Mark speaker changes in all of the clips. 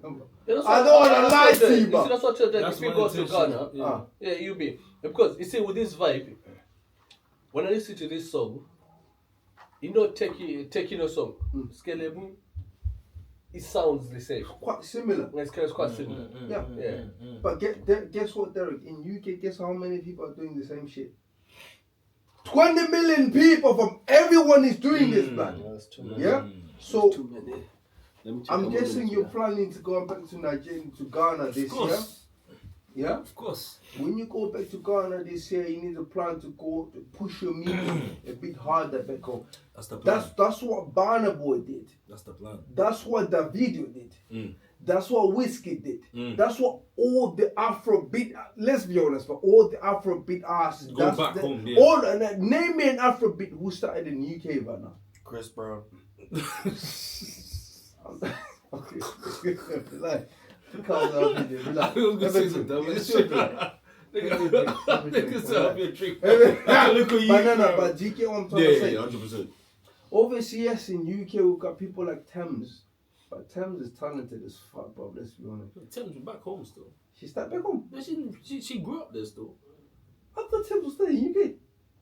Speaker 1: I don't want to lie to you,
Speaker 2: but that's what I tell them.
Speaker 1: If
Speaker 2: you go to Ghana, yeah, you'll be. Because you see, with this vibe, when I listen to this song, you know, taking a song, Scalable, it sounds the same.
Speaker 1: Quite similar.
Speaker 2: It's quite similar.
Speaker 1: Yeah. But guess what, Derek? In UK, guess how many people are doing the same shit? 20 million people from everyone is doing this, man.
Speaker 2: That's too many.
Speaker 1: Yeah? So,
Speaker 2: too many.
Speaker 1: I'm guessing you're planning to go back to Nigeria, to Ghana this year. Yeah?
Speaker 3: Of course.
Speaker 1: When you go back to Ghana this year, you need a plan to go to push your music a bit harder back home.
Speaker 3: That's the plan.
Speaker 1: That's what Banter Boy did.
Speaker 3: That's the plan.
Speaker 1: That's what Davido did. That's what Whiskey did. That's what all the Afrobeat, let's be honest, but all the Afrobeat artists.
Speaker 3: Go back home, yeah.
Speaker 1: Name me an Afrobeat who started in the UK right now.
Speaker 4: Chris Brown.
Speaker 1: Okay. Like, calm down, relax. But do you get what I'm trying to say?
Speaker 3: Yeah, 100%.
Speaker 1: Obviously, yes, in UK we've got people like Thames, but Thames is talented as fuck, bro. Let's be honest.
Speaker 3: Thames was back home still.
Speaker 1: She started back home.
Speaker 3: But she grew up there still.
Speaker 1: I thought Thames was still in UK.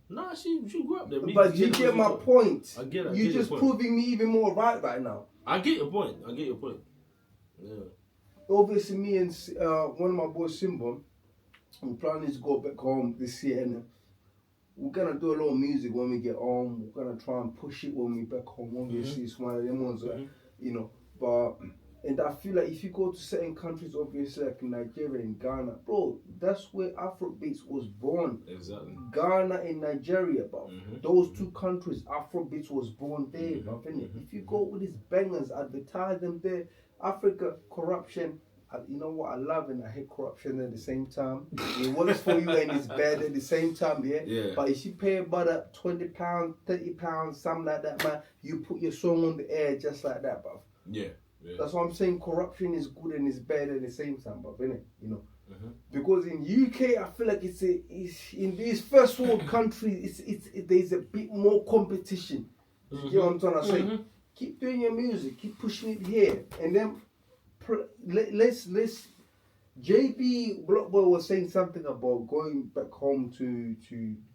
Speaker 3: Nah, she grew up there.
Speaker 1: But you get my point.
Speaker 3: I get it.
Speaker 1: You're just proving me even more right now.
Speaker 3: I get your point. Yeah.
Speaker 1: Obviously, me and one of my boys, Simba, we're planning to go back home this year, and we're gonna do a lot of music when we get home. We're gonna try and push it when we back home. Obviously, it's one of them ones, you know. But and I feel like if you go to certain countries, obviously like Nigeria and Ghana, bro, that's where Afrobeats was born.
Speaker 3: Exactly.
Speaker 1: Ghana and Nigeria, bro. Those two countries, Afrobeats was born there, bro. If you go with these bangers, advertise them there. Africa, corruption. You know what? I love and I hate corruption at the same time. It works for you and it's bad at the same time, yeah? But if you pay about £20, £30, something like that, man, you put your song on the air just like that, bro.
Speaker 3: Yeah.
Speaker 1: That's what I'm saying. Corruption is good and it's bad at the same time, bro, innit? You know? Because in UK, I feel like it's in these first world countries, there's a bit more competition. You know what I'm trying to say? Keep doing your music, keep pushing it here, and then let's JB Blockboy was saying something about going back home to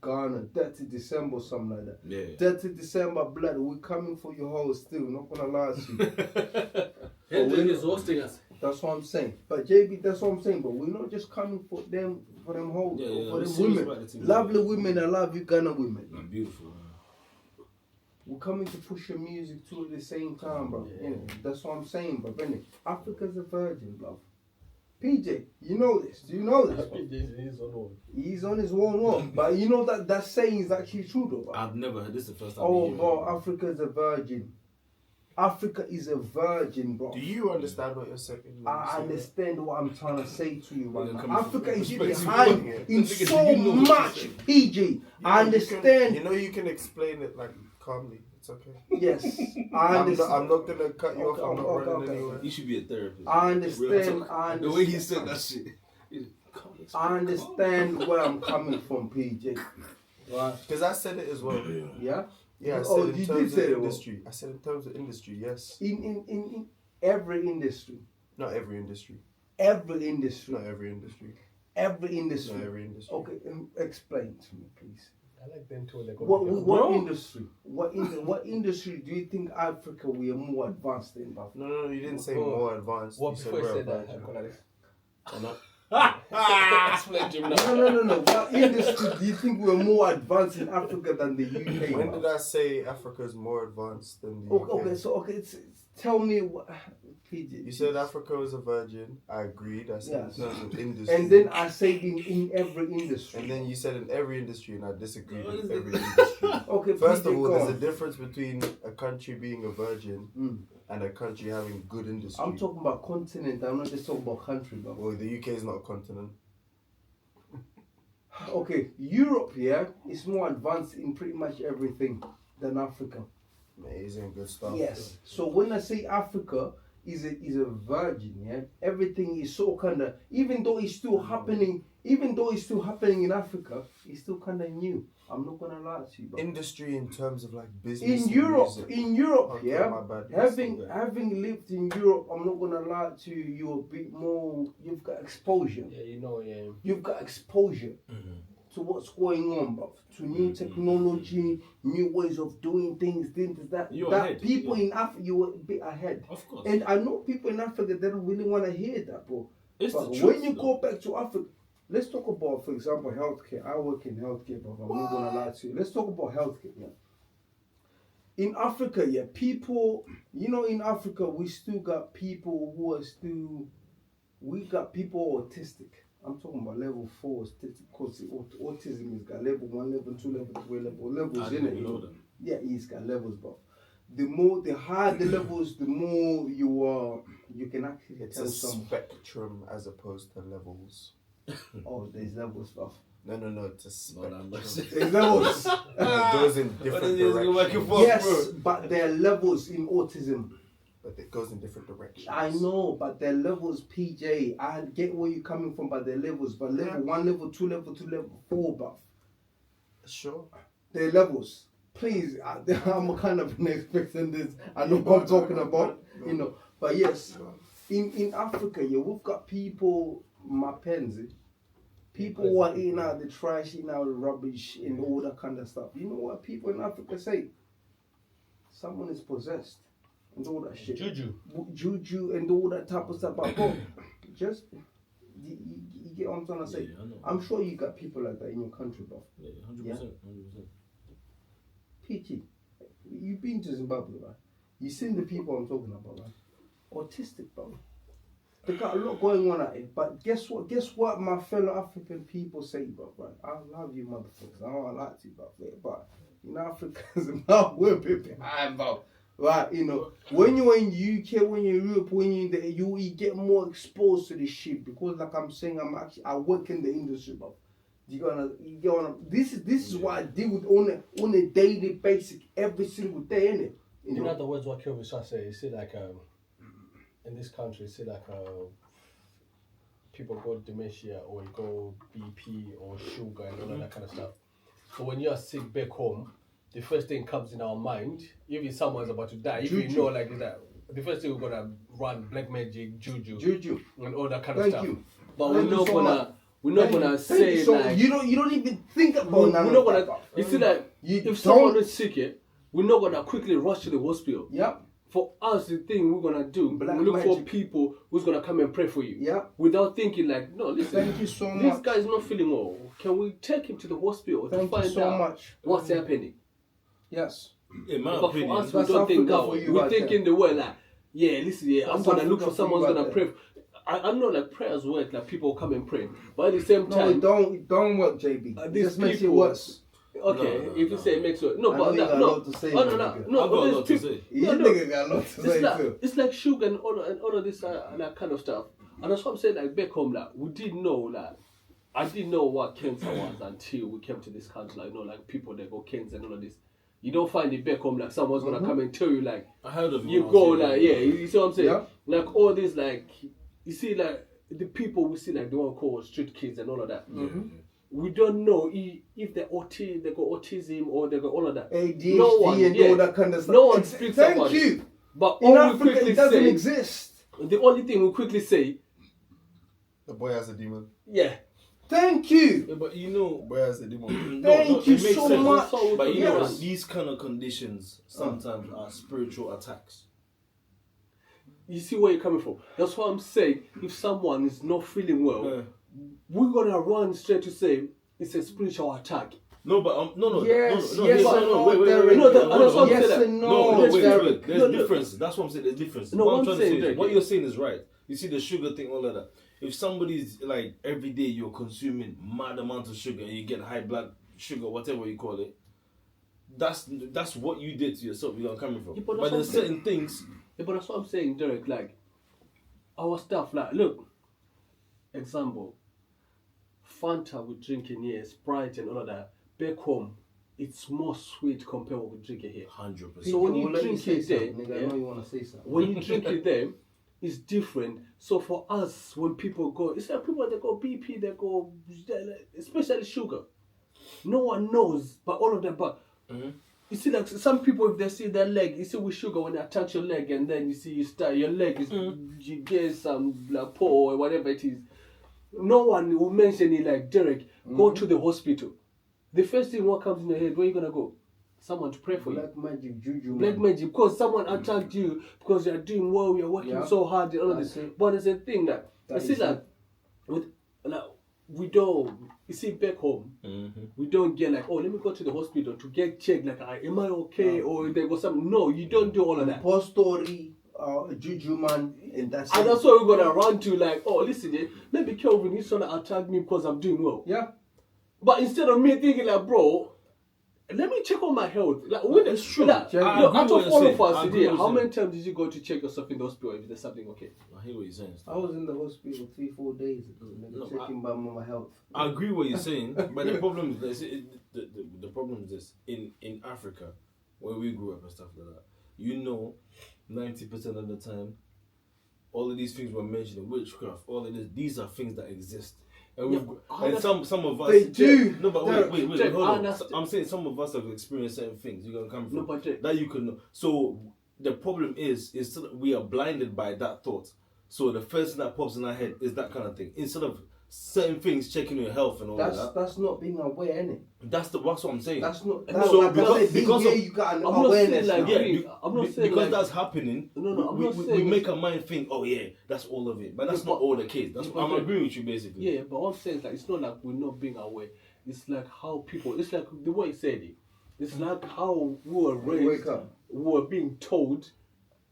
Speaker 1: Ghana 30 December or something like that.
Speaker 3: Yeah.
Speaker 1: 30 December, blood, we're coming for your house still, not gonna lie to you.
Speaker 2: We're exhausting us.
Speaker 1: That's what I'm saying. But JB, that's what I'm saying, but we're not just coming for them hoes, for them women. Lovely women, I love you, Ghana women.
Speaker 3: Beautiful.
Speaker 1: We're coming to push your music too at the same time, bro. Yeah. That's what I'm saying, bro. Africa's a virgin, bro. PJ, you know this. Do you know this? He's on his own one. But you know that saying is actually true, though, bro.
Speaker 3: I've never heard this. The first time.
Speaker 1: Oh, bro, Africa's a virgin. Africa is a virgin, bro.
Speaker 4: Do you understand what you're saying?
Speaker 1: I understand what I'm trying to say to you, right now. Africa is behind in so much, PJ. I understand.
Speaker 4: You know you can explain it like calmly. It's okay.
Speaker 1: Yes, I understand.
Speaker 4: I'm not gonna cut you off. I'm not running anywhere.
Speaker 3: You should be a therapist.
Speaker 1: I understand.
Speaker 3: The way he said that shit.
Speaker 1: I understand where I'm coming from, PJ.
Speaker 4: Right? Because I said it as well.
Speaker 1: Yeah.
Speaker 4: Yeah. I said in terms of industry. I said in terms of industry. Yes.
Speaker 1: In every industry.
Speaker 4: Not every industry.
Speaker 1: Every industry.
Speaker 4: Not every industry.
Speaker 1: Every industry.
Speaker 4: Not every industry.
Speaker 1: Okay, explain to me, please.
Speaker 2: I like them too.
Speaker 1: What industry? What industry do you think Africa we are more advanced in?
Speaker 4: No, you didn't say more advanced.
Speaker 2: What
Speaker 4: you said
Speaker 2: before
Speaker 4: we're
Speaker 2: you said
Speaker 4: advanced.
Speaker 2: Explain to me now.
Speaker 1: No. What industry do you think we're more advanced in Africa than the UK?
Speaker 4: When did I say Africa is more advanced than the UK?
Speaker 1: Okay, tell me what. PJ.
Speaker 4: You said Africa was a virgin. I agreed. I said in terms of industry.
Speaker 1: And then I said in every industry.
Speaker 4: And then you said in every industry, and I disagreed with every industry.
Speaker 1: Okay,
Speaker 4: first
Speaker 1: PJ,
Speaker 4: of all, there's a difference between a country being a virgin and a country having good industry.
Speaker 1: I'm talking about continent. I'm not just talking about country, bro.
Speaker 4: Well, the UK is not a continent.
Speaker 1: Okay, Europe, is more advanced in pretty much everything than Africa.
Speaker 4: Amazing, good stuff.
Speaker 1: Yes. So when I say Africa, is a virgin. Yeah, everything is so kind of, even though it's still happening in Africa, it's still kind of new. I'm not gonna lie to you, bro.
Speaker 4: Industry in terms of like business.
Speaker 1: In
Speaker 4: and
Speaker 1: Europe,
Speaker 4: music. Okay,
Speaker 1: yeah.
Speaker 4: my bad, it's still there.
Speaker 1: Having lived in Europe, I'm not gonna lie to you. You're a bit more. You've got exposure.
Speaker 2: Yeah, you know, yeah.
Speaker 1: You've got exposure to what's going on, bro. To new technology, new ways of doing things, that.
Speaker 3: You're
Speaker 1: that
Speaker 3: ahead,
Speaker 1: people in Africa, you're a bit ahead.
Speaker 3: Of course.
Speaker 1: And I know people in Africa, they don't really want to hear that, bro.
Speaker 3: It's
Speaker 1: But
Speaker 3: the
Speaker 1: when
Speaker 3: truth,
Speaker 1: you
Speaker 3: though.
Speaker 1: go back to Africa, let's talk about, for example, healthcare. I work in healthcare, but I'm not gonna lie to you. Let's talk about healthcare. Yeah. In Africa, yeah, people, in Africa, we still got people who are still, we got people autistic. I'm talking about level 4 autistic, because autism has got level 1, level 2, level 3, levels
Speaker 3: I
Speaker 1: in
Speaker 3: didn't
Speaker 1: it.
Speaker 3: know that.
Speaker 1: Yeah, it's got levels, but the higher the levels, the more you can actually
Speaker 4: It's
Speaker 1: tell
Speaker 4: a
Speaker 1: someone.
Speaker 4: spectrum as opposed to levels.
Speaker 1: Oh, there's levels, bro.
Speaker 4: No, it's a spectrum.
Speaker 1: There's levels.
Speaker 4: It goes in different directions.
Speaker 1: Yes, but there are levels in autism.
Speaker 4: But it goes in different directions.
Speaker 1: I know, but there are levels, PJ. I get where you're coming from, but there are levels. But level 1, level 2, level 3, level 4, bruv.
Speaker 4: Sure.
Speaker 1: There are levels. Please, I'm kind of an expert in this. I know what I'm talking about, But yes, in Africa, yeah, we've got people, mapenzi, people who are eating out the trash, eating out the rubbish, and all that kind of stuff. You know what people in Africa say? Someone is possessed. And all that shit. Juju and all that type of stuff. But bro, just you get what I'm trying to say.
Speaker 3: Yeah, I know.
Speaker 1: I'm sure you got people like that in your country, bro.
Speaker 3: Yeah, 100%. 100%.
Speaker 1: PT, you've been to Zimbabwe, right? You seen the people I'm talking about, right? Autistic, bro. They got a lot going on at it. But guess what? Guess what my fellow African people say, bro, right? I love you, motherfuckers. I don't like you, bro. But in Africa, Zimbabwe, we're a bit behind, bro. Right, when you're in UK, when you're in Europe, when you're in the you get more exposed to this shit, because like I'm saying, I work in the industry, bro. This is what I deal with on a daily basis, every single day, innit?
Speaker 2: In other words, what Kelvin was trying to say, you see, like, in this country, you see, like, people go dementia or you go BP or sugar and all of that kind of stuff. So when you're sick back home, the first thing comes in our mind, if someone's about to die, if you know like that, the first thing we're gonna run black magic, juju, and all that kind of stuff. But we're not gonna say like
Speaker 1: you don't even think about
Speaker 2: we're not gonna. You see, like if someone is sick, we're not gonna quickly rush to the hospital.
Speaker 1: Yep.
Speaker 2: For us, the thing we're gonna do, we look for people who's gonna come and pray for you.
Speaker 1: Yeah.
Speaker 2: Without thinking like, no, listen.
Speaker 1: Thank you so much.
Speaker 2: This guy's not feeling well. Can we take him to the hospital to find out what's happening?
Speaker 1: Yes.
Speaker 3: In my
Speaker 2: But
Speaker 3: opinion,
Speaker 2: for us, we don't think that way. We think in the way like, yeah, listen, I'm gonna look for someone who's gonna pray. I'm not like prayers work, like people come and pray. But at the same time,
Speaker 1: no, it don't work, JB. It just makes it worse.
Speaker 2: Okay, if you say it makes it worse. No, but
Speaker 1: no.
Speaker 3: I've got a lot to say.
Speaker 1: Nigga got a lot to say too.
Speaker 2: It's like sugar and all of this that kind of stuff. And that's what I'm saying, like back home, like we didn't know, like I didn't know what cancer was until we came to this country. Like, like people that go cancer and all of this. You don't find it back home like someone's gonna come and tell you like
Speaker 3: I heard of it.
Speaker 2: you go like you see what I'm saying?
Speaker 1: Yeah.
Speaker 2: Like all this like you see like the people we see like the one called street kids and all of that. We don't know if they got autism or they got all of that.
Speaker 1: ADHD
Speaker 2: no one,
Speaker 1: and all that kind of stuff.
Speaker 2: No one speaks
Speaker 1: Thank
Speaker 2: about
Speaker 1: you.
Speaker 2: it. But
Speaker 1: In
Speaker 2: all we
Speaker 1: Africa,
Speaker 2: quickly
Speaker 1: it doesn't
Speaker 2: say,
Speaker 1: exist.
Speaker 2: the only thing we quickly say,
Speaker 4: The boy has a demon.
Speaker 2: yeah.
Speaker 1: Thank you.
Speaker 3: Yeah, but you know,
Speaker 4: The boy has a demon.
Speaker 1: Thank you
Speaker 3: it makes
Speaker 1: so
Speaker 3: sense.
Speaker 1: much.
Speaker 3: But you know,
Speaker 1: Yes.
Speaker 3: these kind of conditions sometimes are spiritual attacks.
Speaker 2: You see where you're coming from. That's why I'm saying if someone is not feeling well, we're gonna run straight to say it's a spiritual attack.
Speaker 3: No, but no,
Speaker 1: Yes,
Speaker 3: no,
Speaker 1: yes,
Speaker 3: wait,
Speaker 1: Derek.
Speaker 2: No, that's what I'm
Speaker 1: Yes
Speaker 2: saying.
Speaker 1: and
Speaker 3: No,
Speaker 1: no.
Speaker 3: wait.
Speaker 1: Derek.
Speaker 3: There's difference. That's what I'm saying. There's difference.
Speaker 2: No,
Speaker 3: what
Speaker 2: I'm
Speaker 3: I'm trying to
Speaker 2: saying,
Speaker 3: say is,
Speaker 2: Derek,
Speaker 3: what you're saying is right. You see the sugar thing, all of that. If somebody's like every day you're consuming mad amounts of sugar and you get high blood sugar, whatever you call it, that's what you did to yourself. You know where I'm coming from.
Speaker 2: Yeah, but
Speaker 3: but
Speaker 2: that's
Speaker 3: there's
Speaker 2: what I'm
Speaker 3: certain things.
Speaker 2: Yeah, but that's what I'm saying, Derek. Like our stuff, like look, example, Fanta we drinking here, Sprite and all of that. Back home, it's more sweet compared to what we drink it here.
Speaker 3: 100%.
Speaker 2: So when you
Speaker 1: We'll let
Speaker 2: drink
Speaker 1: say
Speaker 2: it there,
Speaker 1: something, nigga, I know you want to say something.
Speaker 2: when you drink it there, is different. So for us, when people go, it's like people that go BP, they go, especially sugar. No one knows, but all of them. But you see, like some people, if they see their leg, you see with sugar when they touch your leg, and then you see you start your leg is you get some like paw or whatever it is. No one will mention it like Derek. Go to the hospital. The first thing what comes in your head, where you gonna go? Someone to pray for
Speaker 1: Black
Speaker 2: you.
Speaker 1: magic, juju.
Speaker 2: Black
Speaker 1: man.
Speaker 2: magic, because someone attacked you because you're doing well, you're working so hard and all of
Speaker 1: That's
Speaker 2: this.
Speaker 1: it.
Speaker 2: But there's a thing that I
Speaker 1: That
Speaker 2: see
Speaker 1: is
Speaker 2: like with like we don't you see back home we don't get like, oh, let me go to the hospital to get checked, like am I okay or there was something. No, you don't do all of that.
Speaker 1: Post story, juju man, and that's
Speaker 2: And
Speaker 1: it.
Speaker 2: that's what we're gonna run to, like, oh listen, maybe Kelvin he's trying to attack me because I'm doing well.
Speaker 1: Yeah.
Speaker 2: But instead of me thinking like, bro, let me check on my health. Like, when
Speaker 3: It's true.
Speaker 2: Like,
Speaker 3: I
Speaker 2: out
Speaker 3: agree
Speaker 2: of
Speaker 3: what you're
Speaker 2: all
Speaker 3: saying.
Speaker 2: of us
Speaker 3: I agree
Speaker 2: today,
Speaker 3: what
Speaker 2: how
Speaker 3: you're
Speaker 2: many times did you go to check yourself in the hospital if there's something okay?
Speaker 3: I hear what you're saying.
Speaker 1: I was in the hospital 3-4 days ago, nigga, checking by my health.
Speaker 3: I agree what you're saying, but the problem is this. The problem is this. In Africa, where we grew up and stuff like that, 90% of the time, all of these things we're mentioning, witchcraft, all of this, these are things that exist. And, and some of us
Speaker 1: They do.
Speaker 3: No, but wait,
Speaker 2: Jack,
Speaker 3: hold
Speaker 2: I
Speaker 3: on.
Speaker 2: understand.
Speaker 3: I'm saying some of us have experienced certain things. You're gonna come
Speaker 2: No,
Speaker 3: from
Speaker 2: but Jack,
Speaker 3: that you can know. So the problem is still that we are blinded by that thought. So the first thing that pops in our head is that kind of thing. Instead of certain things checking your health and all that.
Speaker 1: That's not being aware, innit?
Speaker 3: That's what I'm saying.
Speaker 1: That's not.
Speaker 2: So
Speaker 1: That's like
Speaker 3: because-
Speaker 1: I said,
Speaker 3: because
Speaker 1: being
Speaker 3: of-
Speaker 1: here, you got an
Speaker 2: I'm not
Speaker 1: awareness.
Speaker 2: saying like,
Speaker 1: now.
Speaker 2: I'm not saying
Speaker 3: because
Speaker 2: like,
Speaker 3: that's happening.
Speaker 2: No, I'm
Speaker 3: we,
Speaker 2: not
Speaker 3: we,
Speaker 2: saying
Speaker 3: we make our mind think, oh yeah, that's all of it, but that's
Speaker 2: Yeah,
Speaker 3: not all the case. That's
Speaker 2: but-
Speaker 3: I'm agreeing with you basically.
Speaker 2: yeah, but what I'm saying is like, it's not like we're not being aware. It's like how people, it's like the way you said it. It's like how we were raised,
Speaker 1: Wake up.
Speaker 2: we were being told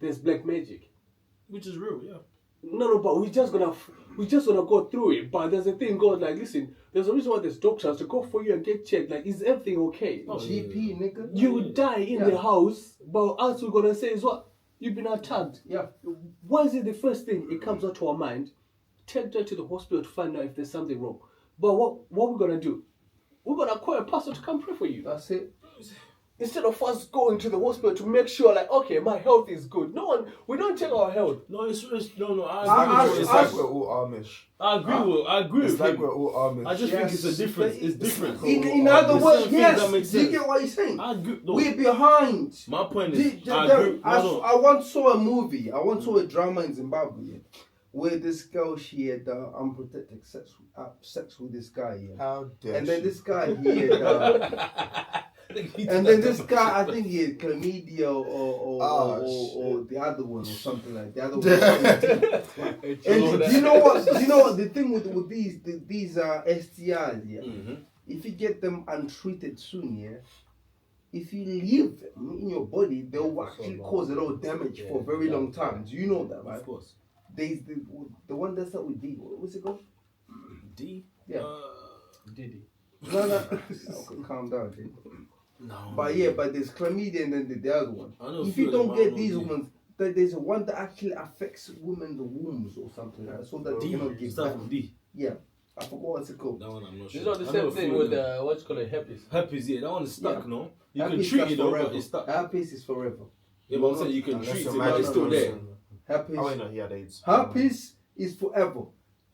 Speaker 2: there's black magic.
Speaker 3: Which is real, yeah.
Speaker 2: No, but we just gonna go through it. But there's a thing, God, like, listen, there's a reason why there's doctors to go for you and get checked. Like, is everything okay?
Speaker 1: GP, nigga.
Speaker 2: You would die in the house, but us we're gonna say is what? You've been attacked.
Speaker 1: Yeah.
Speaker 2: Why is it the first thing it comes out to our mind? Take them to the hospital to find out if there's something wrong. But what we're gonna do? We're gonna call a pastor to come pray for you.
Speaker 1: That's it.
Speaker 2: Instead of us going to the hospital to make sure, like, okay, my health is good. We don't check our health.
Speaker 3: No, it's no.
Speaker 4: It's like we're all Amish.
Speaker 3: I agree
Speaker 4: It's
Speaker 3: with
Speaker 4: like
Speaker 3: him.
Speaker 4: we're all Amish.
Speaker 3: I just think it's a
Speaker 1: Yes,
Speaker 3: difference.
Speaker 1: but
Speaker 3: It's different.
Speaker 1: In other
Speaker 3: There's
Speaker 1: words,
Speaker 3: certain things that
Speaker 1: yes.
Speaker 3: make
Speaker 1: Do you
Speaker 3: sense.
Speaker 1: get what he's saying?
Speaker 3: I agree. No,
Speaker 1: We're behind.
Speaker 3: my point is,
Speaker 1: The-
Speaker 3: I
Speaker 1: the-
Speaker 3: agree.
Speaker 1: I once saw a movie. I once saw a drama in Zimbabwe where this girl, she had unprotected sex with this guy. Yeah.
Speaker 4: How dare
Speaker 1: And then
Speaker 4: she?
Speaker 1: this guy, he had. And then this guy, I think he had chlamydia or the other one or something like the other one. And do you know what? The thing with these STIs, yeah. If you get them untreated soon, yeah. If you leave them in your body, they'll actually cause a lot of damage for a very long time. Do you know that, right?
Speaker 3: Of course.
Speaker 1: There's the one that's start with D. What's it called?
Speaker 3: D.
Speaker 1: Yeah.
Speaker 2: Diddy.
Speaker 1: No. Okay, calm down, dude.
Speaker 3: No.
Speaker 1: But yeah, but there's chlamydia and then the other one.
Speaker 3: I know a
Speaker 1: If
Speaker 3: few
Speaker 1: you
Speaker 3: of them,
Speaker 1: don't
Speaker 3: I
Speaker 1: get
Speaker 3: know
Speaker 1: these
Speaker 3: D.
Speaker 1: ones, there's one that actually affects women's wombs or something like that, so that they
Speaker 3: D.
Speaker 1: cannot give
Speaker 3: Start
Speaker 1: birth.
Speaker 3: from D.
Speaker 1: Yeah, I forgot what's it called.
Speaker 3: That one I'm not sure.
Speaker 2: It's not the
Speaker 3: I know
Speaker 2: same
Speaker 3: a
Speaker 2: thing
Speaker 3: few
Speaker 2: with
Speaker 3: of them.
Speaker 2: what's called a herpes.
Speaker 3: Herpes, yeah, that one is stuck,
Speaker 1: Yeah.
Speaker 3: no? You
Speaker 1: Herpes
Speaker 3: can treat
Speaker 1: lasts
Speaker 3: it though,
Speaker 1: forever.
Speaker 3: but it's stuck.
Speaker 1: Herpes is forever.
Speaker 3: Yeah, but I'm saying you can
Speaker 4: Unless
Speaker 3: treat
Speaker 4: you're
Speaker 3: it, but
Speaker 4: magic
Speaker 3: it's still
Speaker 4: or
Speaker 3: there.
Speaker 4: something.
Speaker 1: Herpes.
Speaker 4: Oh wait, no, he had AIDS.
Speaker 1: Herpes is forever.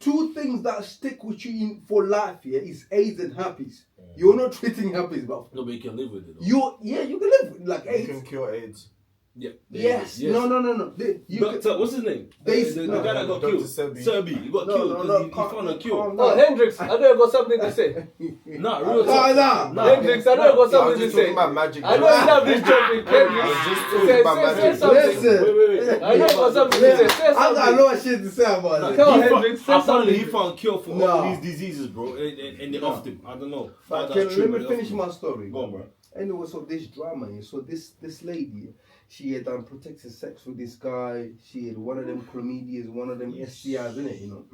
Speaker 1: Two things that stick with you for life here is AIDS and herpes. You're not treating herpes, but
Speaker 3: No, but you can live with it though.
Speaker 1: you can live with like
Speaker 4: You
Speaker 1: AIDS.
Speaker 4: can cure AIDS.
Speaker 3: Yeah.
Speaker 1: Yes. No.
Speaker 3: Doctor, what's his name? The
Speaker 1: no,
Speaker 3: guy that got
Speaker 4: Dr.
Speaker 3: killed.
Speaker 4: Sebi.
Speaker 3: Sebi. He got killed because he found a cure.
Speaker 2: Oh, Hendrix, I know you got something to say.
Speaker 3: Nah, real talk.
Speaker 1: Nah.
Speaker 2: Hendrix, I know you got
Speaker 4: I was
Speaker 2: something to
Speaker 4: just
Speaker 2: say.
Speaker 4: talking about magic.
Speaker 2: I know you have this topic,
Speaker 4: I was
Speaker 2: Hendrix.
Speaker 4: just talking about
Speaker 2: Say
Speaker 4: magic.
Speaker 2: something.
Speaker 1: Listen.
Speaker 2: I know you got something to say. Say
Speaker 1: I got a
Speaker 2: something.
Speaker 1: lot of shit to say about it.
Speaker 2: Come on, Hendrix, say
Speaker 3: Apparently he
Speaker 2: something.
Speaker 3: found cure for all
Speaker 1: No.
Speaker 3: these diseases, bro, and they offed him. I don't know.
Speaker 1: But
Speaker 3: That's true,
Speaker 1: let
Speaker 3: but
Speaker 1: me
Speaker 3: they
Speaker 1: finish
Speaker 3: offed
Speaker 1: my
Speaker 3: him.
Speaker 1: story.
Speaker 3: Go on, bro.
Speaker 1: Anyway, so this drama, so this lady, she had unprotected sex with this guy. She had one of them chlamydias, one of them STIs, innit,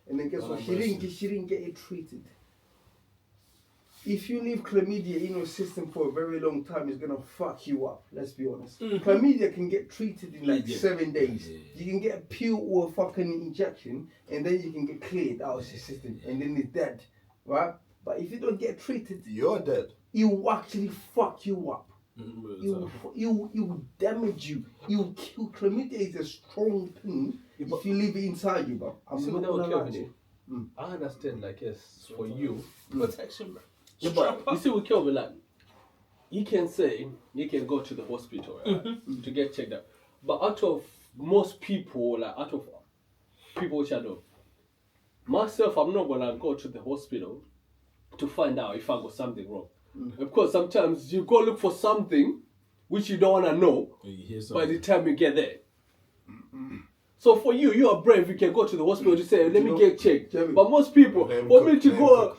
Speaker 1: And then guess what? She didn't get it treated. If you leave chlamydia in your system for a very long time, it's gonna fuck you up. Let's be honest. Chlamydia can get treated in like 7 days. You can get a pill or a fucking injection, and then you can get cleared out of your system, and then it's dead, right? But if you don't get treated,
Speaker 4: You're dead.
Speaker 1: it will actually fuck you up. It will damage you. It will kill. Chlamydia is a strong thing, if you leave it inside you, bro, I'm
Speaker 2: See,
Speaker 1: not
Speaker 2: that
Speaker 1: gonna lie
Speaker 2: Kelvin,
Speaker 1: to you.
Speaker 2: I understand, like, yes, for you.
Speaker 3: Protection, bro.
Speaker 2: Yeah, but you see, with Kelvin, like, you can say you can go to the hospital right, to get checked out, but out of most people, like out of people which I know, myself, I'm not gonna go to the hospital to find out if I got something wrong. Of course, sometimes you go look for something which you don't wanna know by the time you get there. So for you, you are brave. You can go to the hospital to say, "Let me get checked." But most people, for me to go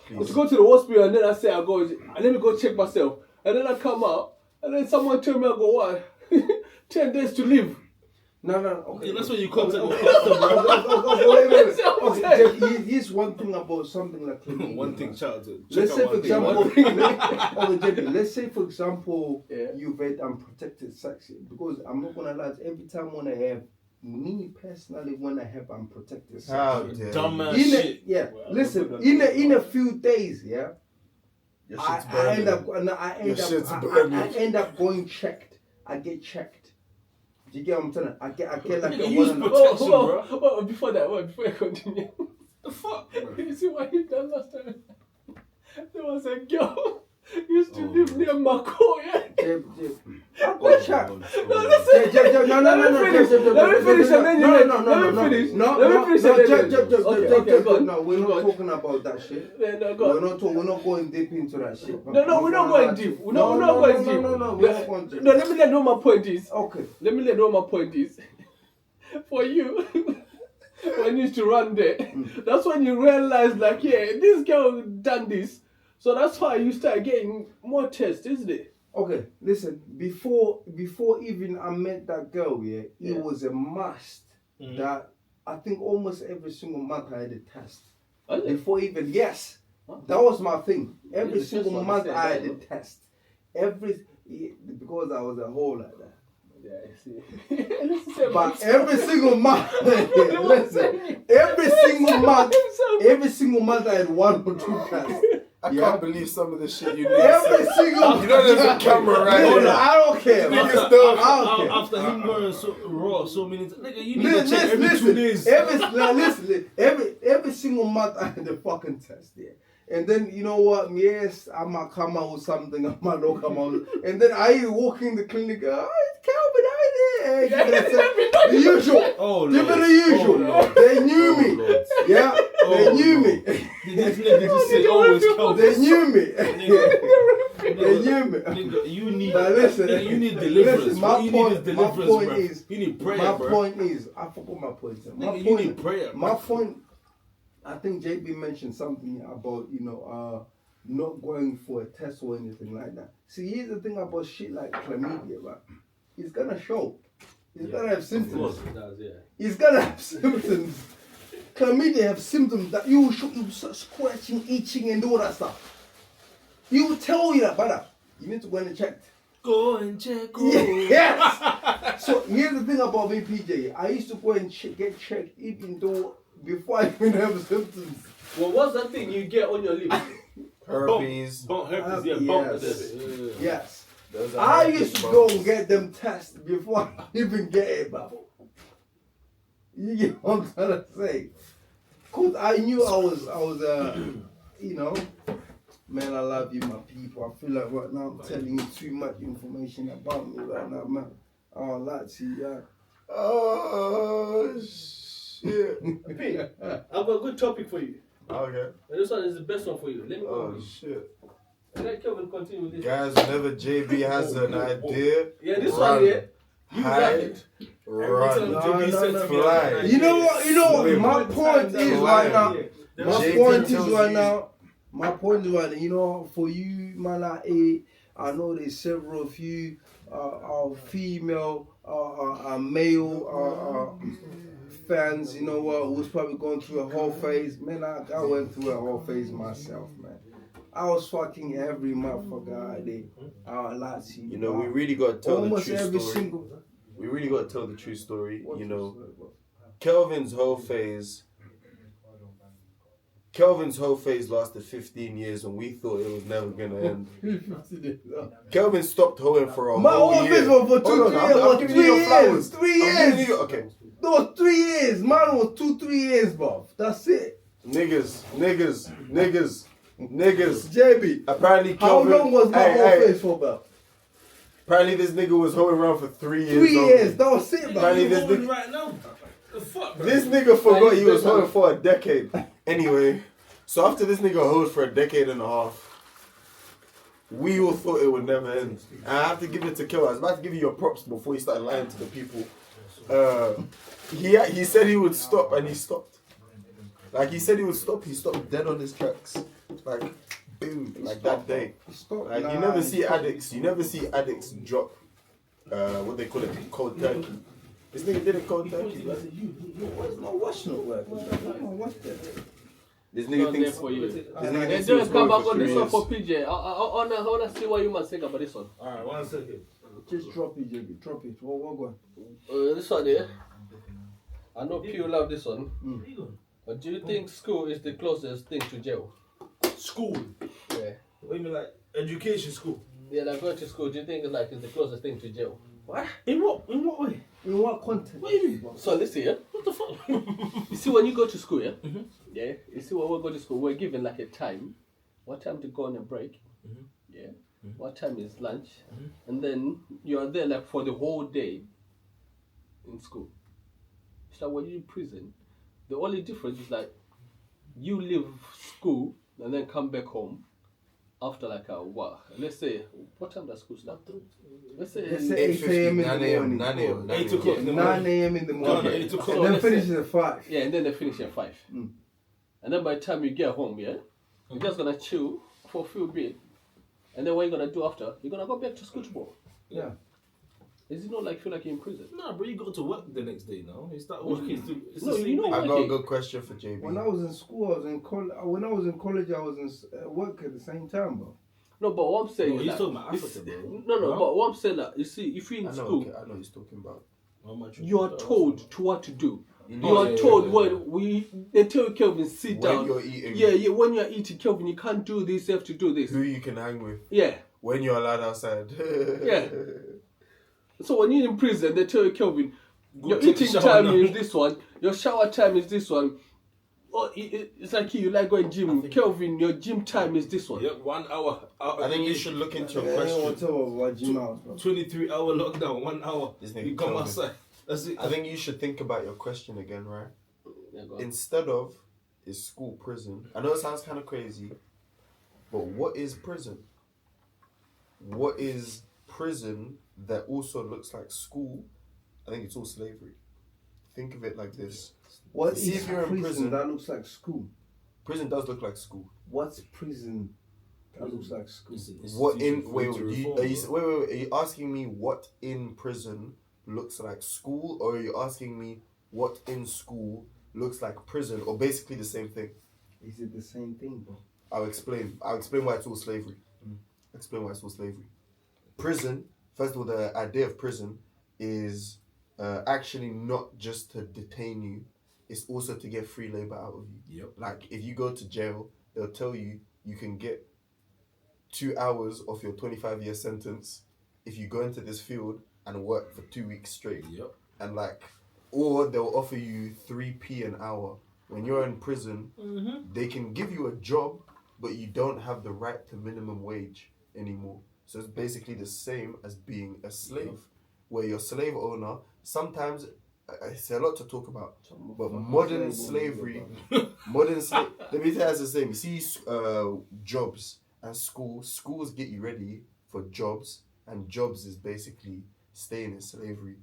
Speaker 2: to the hospital and then I say, let me go check myself, and then I come out, and then someone tell me I go what 10 days to live.
Speaker 1: No, okay.
Speaker 3: Yeah, that's when you contact
Speaker 1: Okay, Jeff, here's one thing about something like chlamydia.
Speaker 3: one thing, child.
Speaker 1: Let's say, for example, let's say, for example,
Speaker 2: Yeah.
Speaker 1: you've had unprotected sex. Because I'm not gonna lie, every time when I have, me personally, when I have unprotected sex,
Speaker 4: How dare you.
Speaker 3: Dumbass
Speaker 1: in
Speaker 3: shit.
Speaker 1: listen, in a few days,
Speaker 4: Your
Speaker 1: I
Speaker 4: shit's burning.
Speaker 1: I end up going checked. I get checked. Do you get what I'm telling you? I get like
Speaker 3: Nigga,
Speaker 1: a
Speaker 3: use
Speaker 1: one.
Speaker 3: protection, bro.
Speaker 2: Before that, before I continue,
Speaker 3: The fuck, bro?
Speaker 2: you see what he done last time? There was a girl used to live near Mako, yeah?
Speaker 1: I got checked.
Speaker 2: No, listen. Let me finish and then you let me finish.
Speaker 1: No, we're not talking about that shit.
Speaker 2: No, go on.
Speaker 1: We're not going deep into that shit.
Speaker 2: No, we're not going deep. We're not going deep.
Speaker 1: No, we're not going deep.
Speaker 2: No, let me let know my point is.
Speaker 1: Okay.
Speaker 2: Let me let know my point is. For you, when you used to run there, that's when you realize, like, yeah, this girl done this. So that's why you start getting more tests, isn't it?
Speaker 1: Okay, listen. Before even I met that girl, it was a must that I think almost every single month I had a test.
Speaker 2: Was it?
Speaker 1: Before even that was my thing. Every
Speaker 2: Yeah,
Speaker 1: single
Speaker 2: that's what
Speaker 1: month
Speaker 2: I said,
Speaker 1: I had a
Speaker 2: no?
Speaker 1: test. Because I was a whole like that.
Speaker 2: Yeah, I see. Listen,
Speaker 1: But every single month, listen, every single month I had 1 or 2 tests.
Speaker 4: I can't believe some of the shit you need.
Speaker 1: Every single.
Speaker 4: You know there's a camera right
Speaker 1: Hold
Speaker 4: here.
Speaker 1: on, I don't care.
Speaker 3: After him going so raw so many times, nigga, you need to check every 2 days.
Speaker 1: Every single month I had a fucking test, And then, you know what, yes, I might come out with something, I might not come out with, and then I walk in the clinic, it's Calvin, the usual.
Speaker 3: Oh,
Speaker 1: Give
Speaker 3: Lord.
Speaker 1: it the usual.
Speaker 3: Oh, Lord.
Speaker 1: They knew me.
Speaker 3: Lord.
Speaker 1: Yeah, they knew me.
Speaker 3: Did this nigga just say, oh, it's cold?
Speaker 1: They knew me. They knew me.
Speaker 3: Nigga, you need,
Speaker 1: Now listen,
Speaker 3: nigga, you need deliverance.
Speaker 1: listen,
Speaker 3: What you need is deliverance,
Speaker 1: my point
Speaker 3: bro.
Speaker 1: is,
Speaker 3: You need prayer,
Speaker 1: my
Speaker 3: bro.
Speaker 1: point is, I forgot my point.
Speaker 3: Nigga, you need prayer, bro.
Speaker 1: My point, I think JB mentioned something about, not going for a test or anything like that. See, here's the thing about shit like chlamydia, right? It's gonna show. It's gonna have symptoms.
Speaker 2: It does, yeah.
Speaker 1: It's gonna have symptoms. Chlamydia have symptoms that you will start scratching, itching, and all that stuff. You will tell you that, brother. You need to go and check.
Speaker 3: Go and check.
Speaker 1: Yes. So here's the thing about me, PJ. I used to go and get checked even though before I even have symptoms.
Speaker 2: Well, what's that thing you get on your lips?
Speaker 4: Herpes.
Speaker 3: Herpes,
Speaker 1: Yes.
Speaker 3: bump.
Speaker 1: Yes.
Speaker 4: Those are
Speaker 1: I
Speaker 4: herpes
Speaker 1: used to
Speaker 4: bumps.
Speaker 1: go and get them tests before I even get it, bro. You get what I'm trying to say? Cause I knew I was, man, I love you, my people. I feel like right now I'm telling you too much information about me right now, man. I don't like to,
Speaker 4: Oh, shit.
Speaker 2: Pete, I've got a good topic for you.
Speaker 4: Okay.
Speaker 2: And this one is the best one for you. Let me go
Speaker 4: Oh,
Speaker 2: with you.
Speaker 4: shit.
Speaker 2: And let Kelvin continue with this.
Speaker 4: Guys, whenever JB has an idea,
Speaker 2: Yeah, this
Speaker 4: run,
Speaker 2: one here. You got
Speaker 4: hide,
Speaker 2: it.
Speaker 4: run.
Speaker 1: No,
Speaker 4: Fly.
Speaker 1: You know what?
Speaker 4: Swim.
Speaker 1: My point is right now. My
Speaker 4: JB
Speaker 1: point is
Speaker 4: tells
Speaker 1: right
Speaker 4: you-
Speaker 1: now. My point is right now. For you, man, I know there's several of you are female, male fans. You know what? Who's probably going through a whole phase. Man, I went through a whole phase myself, man. I was fucking every motherfucker I did. Like to
Speaker 4: You know, we really got to tell
Speaker 1: almost
Speaker 4: the true
Speaker 1: every
Speaker 4: story.
Speaker 1: single.
Speaker 4: We really got to tell the true story. You know, Kelvin's whole phase Kelvin's whole phase lasted 15 years and we thought it was never going to end. Kelvin stopped hoeing for a
Speaker 1: My
Speaker 4: whole
Speaker 1: whole
Speaker 4: year.
Speaker 1: phase was for 2
Speaker 4: Hold on,
Speaker 1: years.
Speaker 4: I'm
Speaker 1: Or
Speaker 4: giving
Speaker 1: 3
Speaker 4: you your flowers.
Speaker 1: years. 3
Speaker 4: I'm giving
Speaker 1: years.
Speaker 4: you- okay.
Speaker 1: That was 3 years. Mine was 2-3 years, bruv. That's it.
Speaker 4: Niggas.
Speaker 1: JB.
Speaker 4: Apparently
Speaker 1: How
Speaker 4: Kelvin...
Speaker 1: long was my whole
Speaker 4: Hey,
Speaker 1: phase for, bruv?
Speaker 4: apparently this nigga was hoeing around for 3 years.
Speaker 1: 3
Speaker 4: only.
Speaker 1: years. That was it, bruv.
Speaker 4: Apparently
Speaker 3: You
Speaker 4: this
Speaker 3: holding
Speaker 4: nigga...
Speaker 3: right now? The fuck, bro?
Speaker 4: This nigga forgot he was
Speaker 2: better.
Speaker 4: hoeing for a decade. Anyway, so after this nigga hoed for a decade and a half, we all thought it would never end. And I have to give it to Kel. I was about to give you your props before he started lying to the people. He said he would stop and he stopped. Like he said he would stop, he stopped dead on his tracks. Like boom, like that day. Like you never see addicts drop what they call it, cold turkey. This nigga did a cold turkey. Like.
Speaker 1: What's my watch not working? What's that?
Speaker 4: This
Speaker 2: Not
Speaker 4: nigga
Speaker 2: there
Speaker 4: thinks
Speaker 2: for you.
Speaker 4: this nigga
Speaker 2: And
Speaker 4: thinks he was
Speaker 2: just come
Speaker 4: going
Speaker 2: back
Speaker 4: for
Speaker 2: on this
Speaker 4: 3
Speaker 2: one
Speaker 4: years.
Speaker 2: for PJ. I wanna see what you must think about this one.
Speaker 3: Alright, 1 second.
Speaker 1: Just drop it, JB. Drop it. What going?
Speaker 2: This one here. I know Pew love this one. But do you think school is the closest thing to jail?
Speaker 3: School.
Speaker 2: Yeah.
Speaker 3: What do you mean, like education school?
Speaker 2: Yeah, like going to school, do you think like is the closest thing to jail?
Speaker 3: What? In what way?
Speaker 1: In what content?
Speaker 3: What do you mean?
Speaker 2: So listen, yeah.
Speaker 3: What the fuck?
Speaker 2: You see when you go to school, yeah? Yeah. You see when we go to school, we're given like a time. What time to go on a break? Yeah. What time is lunch? And then you are there like for the whole day in school. So when you're in prison, the only difference is like you leave school and then come back home after like a what? Let's say what time does school start? Let's say
Speaker 1: Let's say 8 a.m. in the
Speaker 4: 9 a.m.
Speaker 1: morning.
Speaker 4: 9 a.m.
Speaker 3: 8 o'clock in the
Speaker 1: 9
Speaker 3: morning.
Speaker 1: a.m. in the morning.
Speaker 3: No, 8 o'clock.
Speaker 2: So
Speaker 1: And then
Speaker 2: let's say-
Speaker 1: finish at 5.
Speaker 2: Yeah, and then they finish at 5. And then by the time you get home, yeah, you're just gonna chill for a few bit. And then what you're gonna do after? You're gonna go back to school tomorrow.
Speaker 1: Yeah.
Speaker 2: Is it not like feel like you're in prison?
Speaker 3: Nah, bro, you go to work the next day now. You start working. It's
Speaker 2: No,
Speaker 3: the
Speaker 2: you
Speaker 3: same
Speaker 2: know
Speaker 3: thing.
Speaker 4: I got
Speaker 2: Okay.
Speaker 4: a good question for JB.
Speaker 1: When I was in school, I was in college. When I was in college, I was in work at the same time, bro.
Speaker 2: No, but what I'm saying
Speaker 3: No,
Speaker 2: is
Speaker 3: he's
Speaker 2: like,
Speaker 3: talking about
Speaker 2: it's-
Speaker 3: Africa, bro.
Speaker 2: No,
Speaker 3: No?
Speaker 2: but what I'm saying like, you see, if you're in
Speaker 4: I know,
Speaker 2: school,
Speaker 4: okay, I know he's talking about.
Speaker 3: How much
Speaker 2: you are told to what to do. You
Speaker 3: Oh,
Speaker 2: are
Speaker 3: yeah,
Speaker 2: told
Speaker 3: yeah,
Speaker 2: when they tell you, Kelvin, sit
Speaker 4: When
Speaker 2: down.
Speaker 4: you're eating,
Speaker 2: Yeah, when you're eating, Kelvin, you can't do this, you have to do this.
Speaker 4: who you can hang with,
Speaker 2: Yeah.
Speaker 4: when you're allowed outside.
Speaker 2: Yeah. So when you're in prison, they tell you, Kelvin,
Speaker 3: Go
Speaker 2: your
Speaker 3: take a
Speaker 2: eating
Speaker 3: shower
Speaker 2: time
Speaker 3: now.
Speaker 2: is this one, your shower time is this one. Oh, it's like you like going gym. Kelvin, your gym time is this one.
Speaker 3: Yep, 1 hour.
Speaker 4: I think you should look into your
Speaker 1: I don't want
Speaker 4: question.
Speaker 1: to talk about Jim House, bro.
Speaker 3: 23-hour lockdown, 1 hour.
Speaker 4: This nigga
Speaker 3: You come
Speaker 4: Kelvin.
Speaker 3: outside. That's it.
Speaker 4: I think you should think about your question again, right?
Speaker 2: Yeah, go on.
Speaker 4: Instead of is school prison? I know it sounds kind of crazy, but what is prison? What is prison that also looks like school? I think it's all slavery. Think of it like this.
Speaker 1: What
Speaker 4: See
Speaker 1: is
Speaker 4: if you're in
Speaker 1: prison
Speaker 4: prison.
Speaker 1: that looks like school?
Speaker 4: Prison does look like school.
Speaker 1: What's prison that looks like school?
Speaker 4: What in
Speaker 3: for
Speaker 4: wait,
Speaker 3: you to
Speaker 4: wait,
Speaker 3: reform,
Speaker 4: are you,
Speaker 3: bro.
Speaker 4: wait, are you asking me what in prison looks like school, or are you asking me what in school looks like prison, or basically the same thing?
Speaker 1: Is it the same thing, bro?
Speaker 4: I'll explain why it's all slavery. Explain why it's all slavery. Prison, first of all, the idea of prison is actually not just to detain you, it's also to get free labor out of you.
Speaker 3: Yep.
Speaker 4: Like, if you go to jail, they'll tell you you can get 2 hours off your 25-year sentence if you go into this field and work for 2 weeks straight.
Speaker 3: Yep.
Speaker 4: And like, or they'll offer you 3p an hour. When you're in prison, they can give you a job, but you don't have the right to minimum wage anymore. So it's basically the same as being a slave, where your slave owner, sometimes, it's a lot to talk about, but modern slavery, let me tell you, it's the same. You see, jobs and schools get you ready for jobs, and jobs is basically staying in slavery.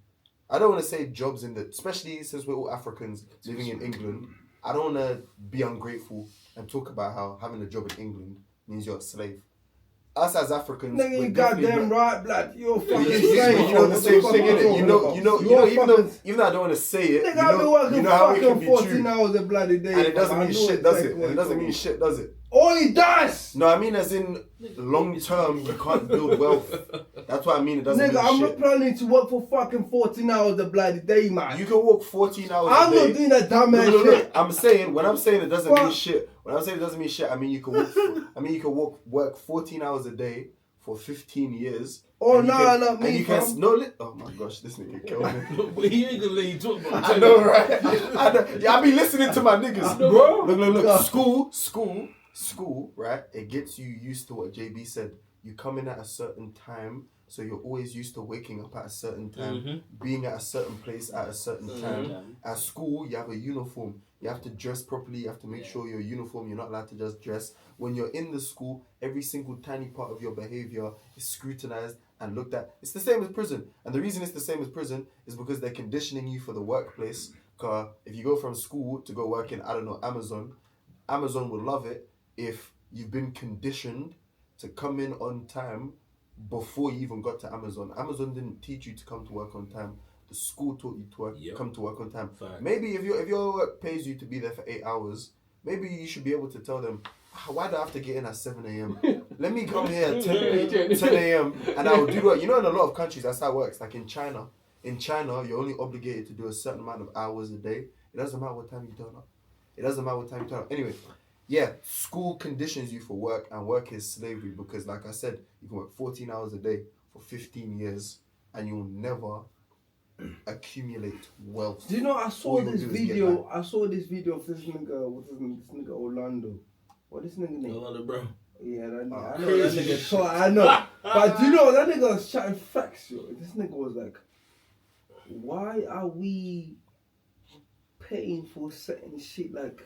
Speaker 4: I don't want to say jobs especially since we're all Africans living in England, I don't want to be ungrateful and talk about how having a job in England means you're a slave. Us as Africans,
Speaker 1: Nigga,
Speaker 4: we're
Speaker 1: you
Speaker 4: definitely
Speaker 1: goddamn
Speaker 4: not-
Speaker 1: right, blood. You're fucking
Speaker 4: You
Speaker 1: slave.
Speaker 4: know the same thing, innit? You know, even though I don't want to say it,
Speaker 1: Nigga, I've been working
Speaker 4: how it can
Speaker 1: fucking
Speaker 4: be
Speaker 1: 14
Speaker 4: true.
Speaker 1: hours a bloody day.
Speaker 4: And it doesn't
Speaker 1: I
Speaker 4: mean
Speaker 1: know
Speaker 4: shit, does it?
Speaker 1: exactly
Speaker 4: And
Speaker 1: what
Speaker 4: it doesn't
Speaker 1: you're
Speaker 4: mean shit, does it?
Speaker 1: talking about. Oh, he does!
Speaker 4: No, I mean as in long term, you can't build wealth. That's what I mean. It doesn't
Speaker 1: Nigga,
Speaker 4: mean
Speaker 1: I'm
Speaker 4: shit.
Speaker 1: not planning to work for fucking 14 hours a bloody day, man.
Speaker 4: You can work 14 hours
Speaker 1: I'm
Speaker 4: a day.
Speaker 1: not doing that dumb ass
Speaker 4: No.
Speaker 1: shit.
Speaker 4: I'm saying, when I'm saying it doesn't mean
Speaker 1: Fuck.
Speaker 4: shit. When I'm saying it doesn't mean shit, I mean you can work 14 hours a day for 15 years.
Speaker 1: Oh,
Speaker 4: and you
Speaker 1: no,
Speaker 4: can-
Speaker 1: not
Speaker 4: and
Speaker 1: me,
Speaker 4: you can
Speaker 1: fam.
Speaker 4: oh my gosh, this nigga killed me.
Speaker 3: But he ain't gonna let you talk about
Speaker 4: I know, right? I know. Yeah, I be listening to my niggas,
Speaker 1: Bro.
Speaker 4: Look.
Speaker 1: God.
Speaker 4: School, right? It gets you used to what JB said. You come in at a certain time, so you're always used to waking up at a certain time, being at a certain place at a certain time. At school, you have a uniform. You have to dress properly. You have to make sure you're uniform. You're not allowed to just dress. When you're in the school, every single tiny part of your behavior is scrutinized and looked at. It's the same as prison. And the reason it's the same as prison is because they're conditioning you for the workplace. Because if you go from school to go work in, I don't know, Amazon would love it if you've been conditioned to come in on time before you even got to Amazon. Amazon didn't teach you to come to work on time. The school taught you to come to work on time.
Speaker 3: Fact.
Speaker 4: Maybe if your work pays you to be there for 8 hours, maybe you should be able to tell them, why do I have to get in at 7 a.m.? Let me come here at 10 a.m. and I will do what. You know, in a lot of countries, that's how it works. Like in China, you're only obligated to do a certain amount of hours a day. It doesn't matter what time you turn up. Anyway, yeah, school conditions you for work, and work is slavery because, like I said, you can work 14 hours a day for 15 years and you'll never accumulate wealth.
Speaker 1: Do you know, I saw
Speaker 4: All you
Speaker 1: this
Speaker 4: do is get
Speaker 1: video.
Speaker 4: back.
Speaker 1: I saw this video of this nigga. What's his name? This nigga Orlando. What this nigga name?
Speaker 3: Orlando Brown.
Speaker 1: Yeah, that nigga. I know
Speaker 3: crazy
Speaker 1: that nigga.
Speaker 3: shit.
Speaker 1: So I know, but do you know that nigga was chatting facts, yo. This nigga was like, "Why are we paying for certain shit like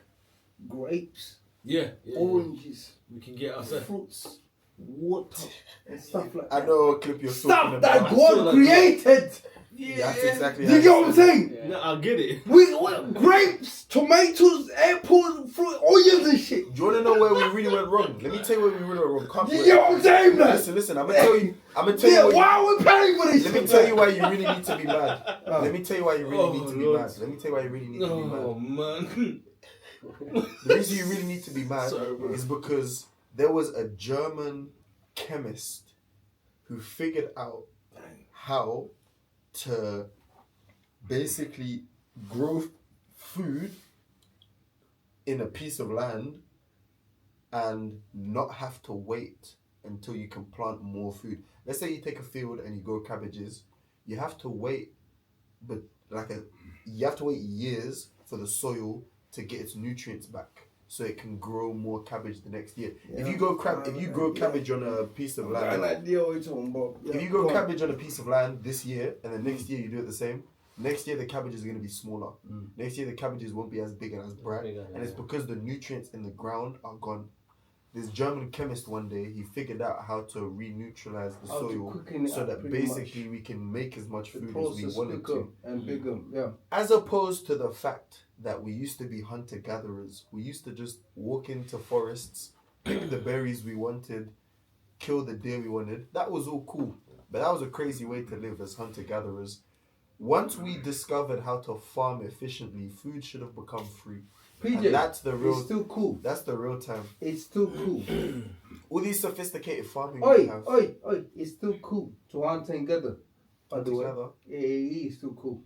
Speaker 1: grapes,
Speaker 3: Yeah.
Speaker 1: oranges,
Speaker 3: We can get outside.
Speaker 1: fruits, water, and stuff like
Speaker 4: I
Speaker 1: that?
Speaker 4: know what clip you're talking
Speaker 1: Stuff
Speaker 4: about.
Speaker 1: that
Speaker 3: I saw
Speaker 1: God
Speaker 3: that
Speaker 1: created.
Speaker 4: That's exactly
Speaker 1: Do you get what I'm saying?
Speaker 3: No, I get it.
Speaker 1: We grapes, tomatoes, apples, fruit, onions and shit.
Speaker 4: Do you want to know where we really went wrong? Let me tell you where we really went wrong.
Speaker 1: You get what I'm saying, man?
Speaker 4: Listen, I'm gonna tell you.
Speaker 1: Yeah, why are we paying for this
Speaker 4: Let
Speaker 1: shit?
Speaker 4: me tell you why you really need to be mad. Let me tell you why you really
Speaker 3: Oh,
Speaker 4: need to be
Speaker 3: Lord.
Speaker 4: mad. Let me tell you why you really need to be
Speaker 3: Oh
Speaker 4: mad.
Speaker 3: man.
Speaker 4: The reason you really need to be mad
Speaker 3: Sorry, bro.
Speaker 4: is because there was a German chemist who figured out how to basically grow food in a piece of land and not have to wait until you can plant more food. Let's say you take a field and you grow cabbages, you have to wait, but you have to wait years for the soil to get its nutrients back, so it can grow more cabbage the next year.
Speaker 1: Yeah.
Speaker 4: If you grow cabbage on a piece of
Speaker 1: I
Speaker 4: land,
Speaker 1: like the old talking about.
Speaker 4: if you grow cabbage on a piece of land this year and then next year you do it the same, next year the cabbages are going to be smaller. Next year the cabbages won't be as big and as bright, and it's because the nutrients in the ground are gone. This German chemist one day, he figured out how to re-neutralize the
Speaker 1: How to
Speaker 4: soil
Speaker 1: quicken it
Speaker 4: so
Speaker 1: up
Speaker 4: that
Speaker 1: pretty
Speaker 4: basically we can make as much
Speaker 1: The
Speaker 4: food as we
Speaker 1: process
Speaker 4: wanted
Speaker 1: quicker
Speaker 4: to.
Speaker 1: and bigger. Yeah.
Speaker 4: As opposed to the fact that we used to be hunter-gatherers. We used to just walk into forests, pick the berries we wanted, kill the deer we wanted. That was all cool. But that was a crazy way to live as hunter-gatherers. Once we discovered how to farm efficiently, food should have become free.
Speaker 1: PJ,
Speaker 4: And that's the real.
Speaker 1: it's still cool.
Speaker 4: That's the real time.
Speaker 1: It's still cool.
Speaker 4: All these sophisticated farming we
Speaker 1: Oi,
Speaker 4: have.
Speaker 1: oi, oi. It's still cool to hunt and gather. By the way,
Speaker 4: Together.
Speaker 1: yeah, it's still cool.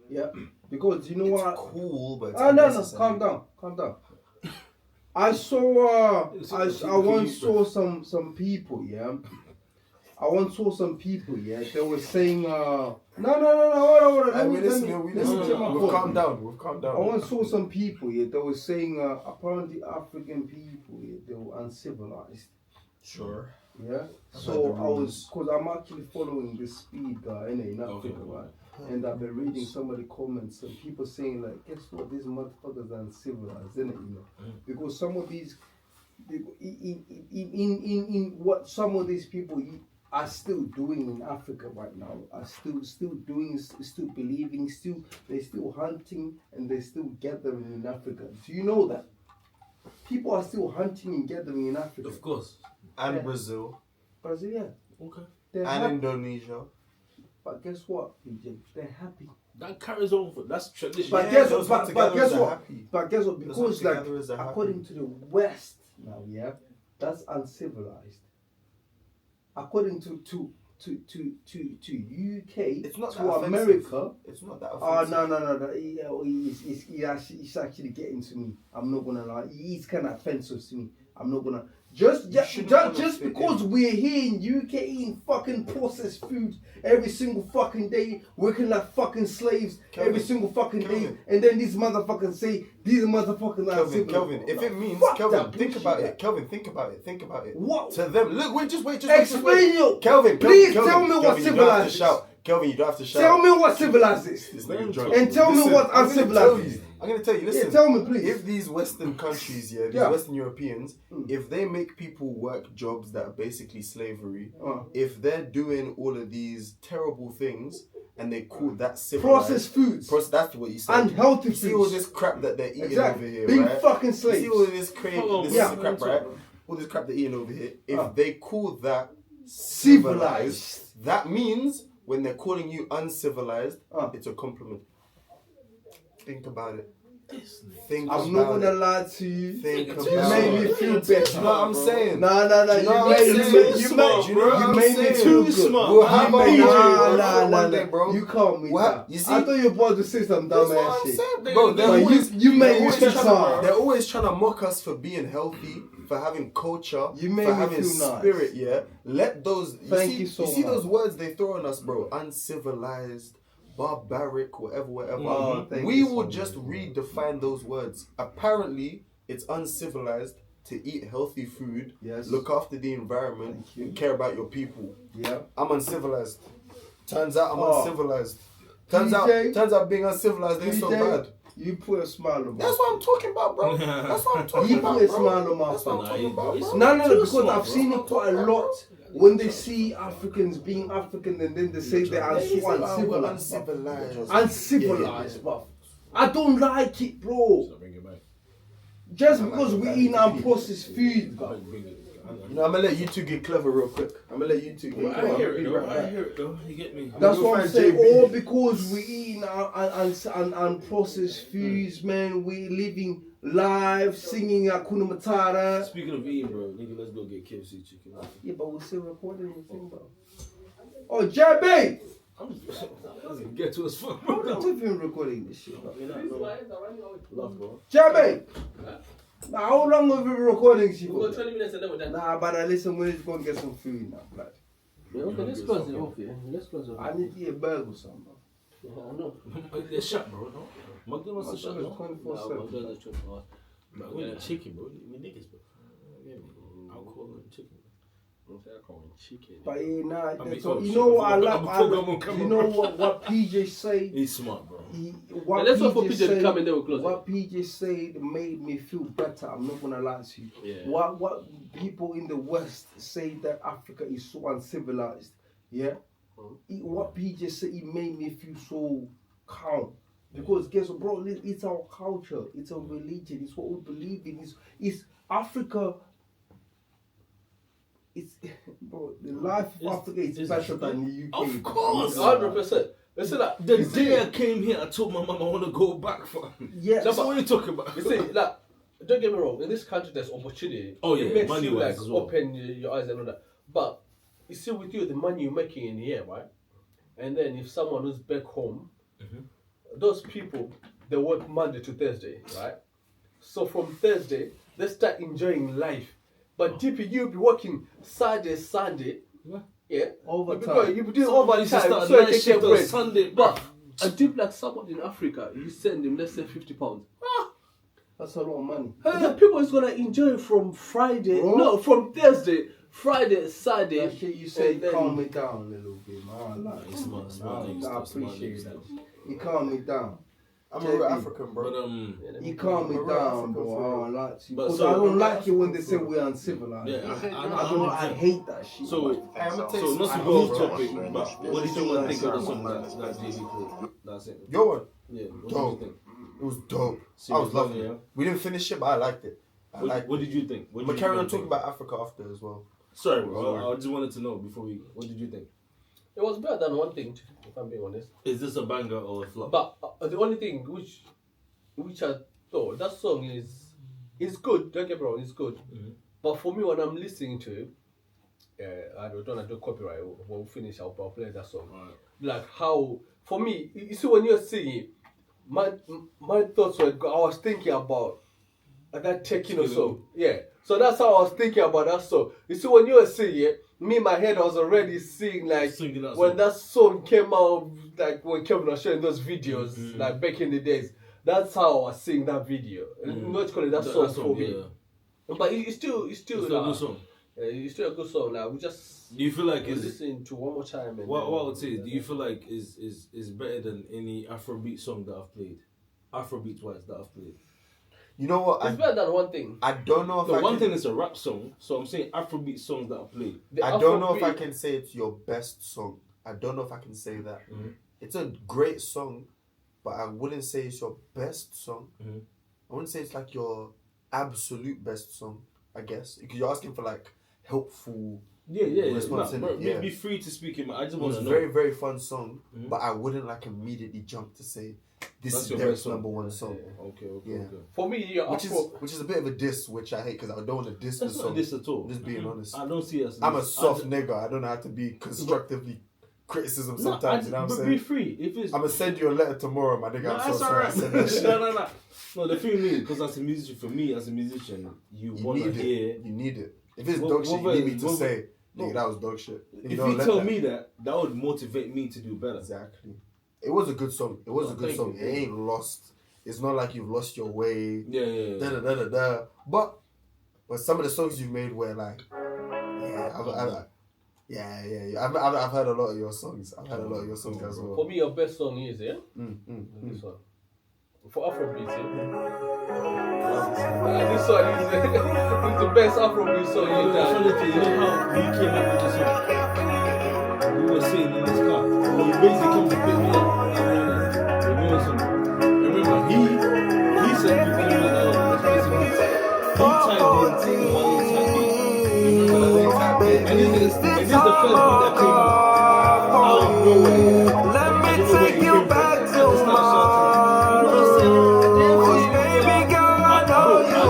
Speaker 1: Yeah, because you know
Speaker 4: It's
Speaker 1: what?
Speaker 4: cool, but it's
Speaker 1: No,
Speaker 4: unnecessary.
Speaker 1: calm down. I saw. I once
Speaker 3: keep-
Speaker 1: saw some people. Yeah. I once saw some people. Yeah, they were saying. No. Hold on. Let me
Speaker 4: Listen,
Speaker 1: tell my
Speaker 4: we've
Speaker 1: point.
Speaker 4: calmed down.
Speaker 1: I once saw some people, yeah, they were saying apparently African people, yeah, they were uncivilized.
Speaker 4: Sure.
Speaker 1: Yeah.
Speaker 4: I've
Speaker 1: So
Speaker 4: heard the
Speaker 1: I was,
Speaker 4: rumors.
Speaker 1: because I'm actually following this speed guy in Africa, right? And I've been reading some of the comments and people saying like, guess what, these motherfuckers are uncivilized, innit? You know, because some of these, in what some of these people are still doing in Africa right now, are still doing, still believing, they're still hunting and they're still gathering in Africa. Do you know that? People are still hunting and gathering in Africa.
Speaker 3: Of course.
Speaker 4: And
Speaker 1: Yeah.
Speaker 4: Brazil.
Speaker 1: Brazil, yeah.
Speaker 3: Okay.
Speaker 1: They're
Speaker 4: And
Speaker 1: happy.
Speaker 4: Indonesia.
Speaker 1: But guess what, BJ? They're happy.
Speaker 3: That carries on. That's tradition.
Speaker 1: But
Speaker 4: Yeah,
Speaker 1: guess
Speaker 4: those
Speaker 1: what? But guess
Speaker 4: hunter-gatherers are
Speaker 1: what?
Speaker 4: happy.
Speaker 1: But guess what?
Speaker 4: Those
Speaker 1: Because like
Speaker 4: hunter-gatherers are happy.
Speaker 1: according to the West now, yeah, that's uncivilized. According to to UK,
Speaker 4: It's not
Speaker 1: to
Speaker 4: that offensive.
Speaker 1: America.
Speaker 4: It's not that
Speaker 1: Oh
Speaker 4: offensive.
Speaker 1: no. He's actually getting to me. I'm not gonna lie. He's kind of offensive to me. I'm not gonna. Just
Speaker 4: shouldn't wanna fit
Speaker 1: because
Speaker 4: in.
Speaker 1: we're here in UK eating fucking processed food every single fucking day, working like fucking slaves
Speaker 4: Kelvin,
Speaker 1: every single fucking day,
Speaker 4: Kelvin.
Speaker 1: and then these motherfuckers say these motherfuckers are
Speaker 4: Kelvin, if it means
Speaker 1: Fuck
Speaker 4: Kelvin,
Speaker 1: that
Speaker 4: think
Speaker 1: bullshit,
Speaker 4: about
Speaker 1: man.
Speaker 4: it. Kelvin, think about it.
Speaker 1: What?
Speaker 4: To them, look, wait, just wait.
Speaker 1: Explain you.
Speaker 4: Kelvin,
Speaker 1: Please
Speaker 4: Kelvin,
Speaker 1: tell me what
Speaker 4: Kelvin, you don't have to
Speaker 1: civilized is.
Speaker 4: shout. Kelvin, you don't have to shout.
Speaker 1: Tell me what civilized is.
Speaker 4: This nigga drunk.
Speaker 1: And tell me what
Speaker 4: I'm gonna
Speaker 1: uncivilized
Speaker 4: tell
Speaker 1: is.
Speaker 4: you. I'm gonna tell you. Listen.
Speaker 1: Yeah, tell me, please.
Speaker 4: If these Western countries, these
Speaker 1: Yeah.
Speaker 4: Western Europeans, if they make people work jobs that are basically slavery, if they're doing all of these terrible things and they call that civilized,
Speaker 1: Processed foods.
Speaker 4: That's what you said.
Speaker 1: Unhealthy
Speaker 4: You see all
Speaker 1: foods.
Speaker 4: this crap that they're eating
Speaker 1: Exactly.
Speaker 4: over here,
Speaker 1: Being
Speaker 4: right?
Speaker 1: fucking
Speaker 4: You
Speaker 1: slaves.
Speaker 4: see all of this crazy,
Speaker 3: Hold on,
Speaker 4: this
Speaker 3: bro.
Speaker 4: crap, right? All this crap they're eating over here. If they call that
Speaker 1: Civilized.
Speaker 4: that means when they're calling you uncivilized, it's a compliment. Think about it. Think
Speaker 1: I'm
Speaker 4: about
Speaker 1: not gonna
Speaker 4: it.
Speaker 1: lie to you.
Speaker 4: Think
Speaker 1: You
Speaker 4: about
Speaker 1: made me
Speaker 4: it.
Speaker 1: feel
Speaker 4: Do you
Speaker 1: better.
Speaker 4: know what I'm saying?
Speaker 1: No.
Speaker 4: Do you know what I'm saying?
Speaker 1: You made me
Speaker 4: Too
Speaker 1: too
Speaker 3: smart.
Speaker 1: good.
Speaker 4: We'll have
Speaker 1: You
Speaker 4: a
Speaker 1: made-
Speaker 4: DJ,
Speaker 1: Nah,
Speaker 4: bro, one day,
Speaker 1: nah.
Speaker 4: bro.
Speaker 1: You calm me
Speaker 4: What?
Speaker 1: down.
Speaker 4: You see?
Speaker 1: I thought you were about to say some
Speaker 4: That's
Speaker 1: dumb
Speaker 4: what
Speaker 1: ass
Speaker 4: I'm
Speaker 1: shit.
Speaker 4: saying, bro.
Speaker 1: But you made me feel smart.
Speaker 4: They're always trying to mock us for being healthy, for having culture,
Speaker 1: You made
Speaker 4: for
Speaker 1: me
Speaker 4: having
Speaker 1: feel nice.
Speaker 4: spirit. Yeah, let those.
Speaker 1: Thank
Speaker 4: see,
Speaker 1: you so
Speaker 4: see
Speaker 1: much.
Speaker 4: those words they throw on us, bro. Uncivilized, barbaric, whatever.
Speaker 1: Oh, thank
Speaker 4: We
Speaker 1: you
Speaker 4: will
Speaker 1: so
Speaker 4: just
Speaker 1: much.
Speaker 4: redefine those words. Apparently, it's uncivilized to eat healthy food,
Speaker 1: Yes.
Speaker 4: look after the environment,
Speaker 1: Thank you.
Speaker 4: and care about your people.
Speaker 1: Yeah.
Speaker 4: I'm uncivilized. Turns out I'm
Speaker 1: Oh.
Speaker 4: uncivilized. Turns
Speaker 1: DJ,
Speaker 4: out being uncivilized ain't so bad.
Speaker 1: You put a smile on my
Speaker 4: That's what I'm talking about, bro. That's what I'm talking
Speaker 1: You
Speaker 4: about,
Speaker 1: put a
Speaker 4: bro.
Speaker 1: smile on my
Speaker 4: That's what I'm
Speaker 1: face.
Speaker 4: talking about, bro.
Speaker 1: No,
Speaker 3: Too
Speaker 1: because
Speaker 3: smart,
Speaker 1: I've
Speaker 3: bro.
Speaker 1: seen it quite a lot. When they see Africans being African and then they say they are
Speaker 4: They say,
Speaker 1: so
Speaker 4: "Oh, we're
Speaker 1: uncivilized.
Speaker 4: uncivilized.
Speaker 1: Uncivilized, bro. I don't like it, bro. Just because we eat unprocessed food, bro.
Speaker 4: You know, I'm gonna let you two get clever real quick. I'm gonna let you two get
Speaker 3: I
Speaker 4: clever.
Speaker 3: hear it,
Speaker 4: Be
Speaker 3: though.
Speaker 4: right
Speaker 3: I
Speaker 4: back.
Speaker 3: hear it, though. You get me?
Speaker 1: That's
Speaker 4: We'll
Speaker 1: what I'm
Speaker 4: find
Speaker 1: saying.
Speaker 4: JB.
Speaker 1: All because we eating unprocessed foods, man. We living live, singing Hakuna Matata.
Speaker 3: Speaking of eating, bro, nigga, let's go get KFC chicken.
Speaker 1: Yeah, but we're still recording the thing, bro. Oh, JB!
Speaker 3: I'm get to us fuck,
Speaker 1: How
Speaker 3: bro.
Speaker 1: long have you been recording this shit, bro?
Speaker 3: Love, bro.
Speaker 1: JB! Now, how long have you been recording shit?
Speaker 2: We got 20 minutes and then we're done.
Speaker 1: Nah, but listen, we need to go and get some food now, blood.
Speaker 2: Yeah, okay, let's close it off, yeah. Let's close it off.
Speaker 1: I need to eat a burger or something, bro.
Speaker 2: Yeah, I know.
Speaker 3: They're shut, bro. No? McDonald's is shut, no?
Speaker 1: McDonald's
Speaker 2: No,
Speaker 1: 24/7.
Speaker 2: McDonald's 24 hours.
Speaker 3: But we need chicken, bro. We niggas, bro. Alcohol and chicken.
Speaker 2: Chicken.
Speaker 1: But yeah, nah,
Speaker 3: mean,
Speaker 1: that's all-
Speaker 3: oh,
Speaker 1: you
Speaker 3: shit.
Speaker 1: know what I
Speaker 3: I'm
Speaker 1: like?
Speaker 3: come
Speaker 1: You
Speaker 3: on.
Speaker 1: know what PJ say?
Speaker 3: He's smart, bro.
Speaker 1: What
Speaker 2: Yeah, let's wait for
Speaker 1: PJ
Speaker 2: PJ to
Speaker 1: say-
Speaker 2: come and then we'll close it.
Speaker 1: What PJ said made me feel better. I'm not gonna lie to you.
Speaker 2: Yeah.
Speaker 1: What people in the West say that Africa is so uncivilized. Yeah. What PJ said, it made me feel so calm. Because guess what, bro? It's our culture. It's our religion. It's what we believe in. It's Africa. It's bro. The life of Africa is better than the UK.
Speaker 3: Of course.
Speaker 2: 100%. Listen, like,
Speaker 3: The day I came here, I told my mum I want to go back.
Speaker 1: Yeah.
Speaker 3: That's what are you talking about?
Speaker 2: you see, like, don't get me wrong. In this country, there's opportunity.
Speaker 3: Oh, yeah,
Speaker 2: it makes
Speaker 3: money
Speaker 2: you
Speaker 3: wise
Speaker 2: like
Speaker 3: as well.
Speaker 2: open your eyes and all that. But you see, with you, the money you're making in here, right? And then if someone who's back home, those people they work Monday to Thursday, right? So from Thursday, they start enjoying life. But DP, you'll be working Saturday, Sunday. Yeah,
Speaker 1: Overtime.
Speaker 2: you'll be doing
Speaker 3: Somebody
Speaker 2: overtime,
Speaker 3: should start
Speaker 2: so you
Speaker 3: night
Speaker 2: can
Speaker 3: shift
Speaker 2: get
Speaker 3: on
Speaker 2: break.
Speaker 3: Sunday,
Speaker 2: But a deep like someone in Africa, you send him, let's say £50.
Speaker 1: That's a lot of money.
Speaker 2: The people is gonna enjoy from Friday,
Speaker 1: Bro.
Speaker 2: no, from Thursday, Friday, Saturday.
Speaker 1: That shit you say
Speaker 2: and then-
Speaker 1: calm me down a little bit, man. I like it.
Speaker 3: Smart niggas,
Speaker 1: I
Speaker 3: smart
Speaker 1: appreciate
Speaker 3: niggas,
Speaker 1: that.
Speaker 3: though.
Speaker 1: You calm me down.
Speaker 4: I'm a real African, bro.
Speaker 3: But
Speaker 1: You calm me
Speaker 4: Bro,
Speaker 1: down,
Speaker 4: Africa
Speaker 1: bro.
Speaker 4: for
Speaker 1: I
Speaker 4: real.
Speaker 1: don't like you.
Speaker 3: But
Speaker 1: Because
Speaker 3: so-
Speaker 1: I don't like it when they say we're uncivilized.
Speaker 3: yeah,
Speaker 1: I hate that shit.
Speaker 3: So,
Speaker 1: man.
Speaker 4: I'ma tell
Speaker 3: so
Speaker 4: you
Speaker 3: not to
Speaker 4: something,
Speaker 3: go off
Speaker 4: bro.
Speaker 3: topic, but what did you want to think of the song that JB played? That's it.
Speaker 4: Your one,
Speaker 3: Yeah, what
Speaker 4: Dope.
Speaker 3: did you think?
Speaker 4: it was dope. I
Speaker 3: Serious
Speaker 4: was loving
Speaker 3: love,
Speaker 4: it.
Speaker 3: yeah?
Speaker 4: We didn't finish it, but I liked it. I
Speaker 3: What,
Speaker 4: liked
Speaker 3: what
Speaker 4: it.
Speaker 3: did you think? What
Speaker 4: But
Speaker 3: did
Speaker 4: carry
Speaker 3: you
Speaker 4: on
Speaker 3: think?
Speaker 4: talking about Africa after as well.
Speaker 3: Sorry, bro. I just wanted to know before we. What did you think?
Speaker 2: It was better than one thing, if I'm being honest.
Speaker 3: Is this a banger or a flop?
Speaker 2: But the only thing which I thought that song is good. Don't get me wrong, it's good.
Speaker 3: Mhm.
Speaker 2: But for me, when I'm listening to it, I don't want to do copyright. When we finish, I'll play that song. Like how, for me, you see when you're singing, my thoughts were, I was thinking about that Tekino song. Yeah. So that's how I was thinking about that song. You see when you were singing, me in my head I was already singing like when that song came out, like when Kevin was showing those videos, like back in the days. That's how I was seeing that video. Not calling that song for me. But it's still a good song. It's still a good song. Like we just.
Speaker 3: Do you feel like
Speaker 2: listen to one more time? And
Speaker 3: what I would say? Do you feel like is better than any Afrobeat song that I've played? Afrobeat wise that I've played.
Speaker 4: You know what?
Speaker 2: It's better than one thing.
Speaker 4: I don't know if
Speaker 3: one thing is a rap song, so I'm saying Afrobeat songs that I played.
Speaker 4: I don't know if I can say it's your best song. I don't know if I can say that. It's a great song, but I wouldn't say it's your best song. I wouldn't say it's like your absolute best song, I guess. Because you're asking for like helpful responsibility.
Speaker 3: Be free to speak in. I just want to know.
Speaker 4: It's a very, very fun song, but I wouldn't like immediately jump to say this is Derek's number one song.
Speaker 3: Okay.
Speaker 2: For me,
Speaker 4: which is a bit of a diss, which I hate because I don't want to diss the song.
Speaker 3: Not diss at all.
Speaker 4: I'm just being honest.
Speaker 3: I don't see it as
Speaker 4: I'm a soft nigga. I don't know how to be constructively criticism sometimes. You know what I'm saying?
Speaker 3: Be free. If it's,
Speaker 4: I'm gonna send you a letter tomorrow, my nigga. I'm so sorry.
Speaker 3: No, the thing is, because as a musician, for me as a musician, you want to hear.
Speaker 4: You need it. If it's dog shit, you need me to say, nigga, that was dog shit.
Speaker 3: If you tell me that would motivate me to do better.
Speaker 4: Exactly. It was a good song. It was a good song. It ain't lost. It's not like you've lost your way.
Speaker 3: Yeah.
Speaker 4: But some of the songs you made were like, I've heard a lot of your songs. I've heard a lot of your songs as well.
Speaker 2: For me, your best song is this one. For Afrobeat, this song is the best Afrobeat song you done.
Speaker 3: You know how we came up with this song? We were sitting in this car. He basically comes to pick me up. Remember, he said we can do that. He typed in and this is the first one that came out.
Speaker 5: Let me take you back to my baby girl. I know you